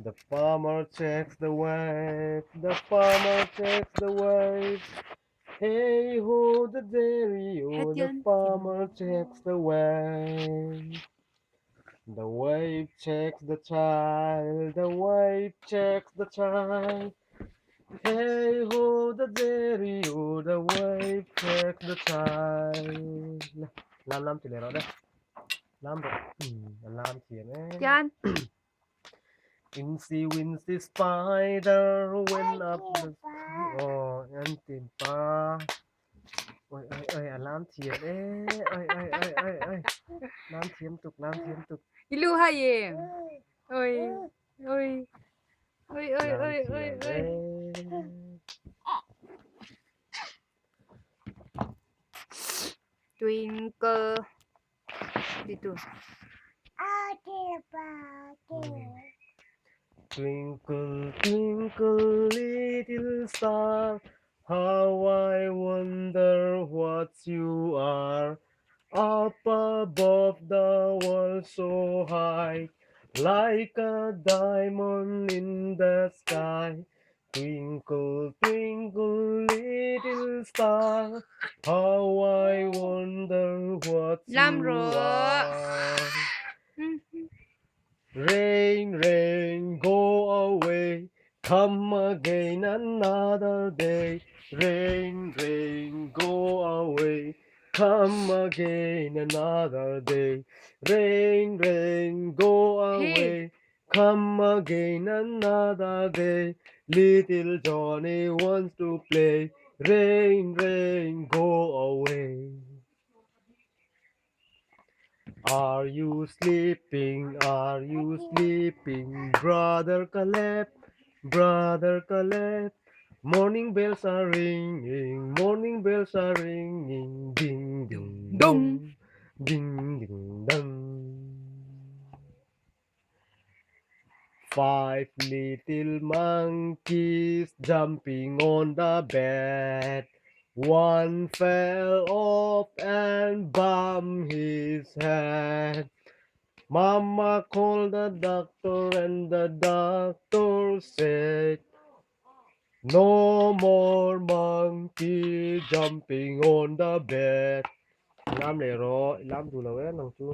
The farmer checks the wave, the farmer checks the wave. Hey ho, the dairy, Hết oh, the chưa? farmer checks the wave. The wave checks the child, the wave checks the child. Hey ho, the dairy, oh, the wave checks the child. Làm thì để đó đây. Làm rồi. Làm thì đấy. Chan. Incy Wincy Spider went up the em tìm ba. Ôi làm thiệt ấy. Ôi làm thiếm tục Ilu haye. Ôi. Ôi. Ôi ôi làm ôi ôi thiệt ôi. ấy. Twinkle. Itu. Twinkle, twinkle, little star, how I wonder what you are. Up above the world so high, like a diamond in the sky. Twinkle, twinkle, little star, how I wonder what Làm you rồi. are. Rain, rain, go away, come again another day. Rain, rain, go away, come again another day. Rain, rain, go Hey. away, come again another day. Little Johnny wants to play. Rain, rain, go away. Are you sleeping? Are you sleeping? Brother Caleb, Brother Caleb. Morning bells are ringing, morning bells are ringing. Ding, ding, Đông. dong. Ding, ding, dong. Five little monkeys jumping on the bed. One fell off and bumped his head. Mama called the doctor and the doctor said, no more monkey jumping on the bed. Làm để rồi, làm đủ là nằng chú.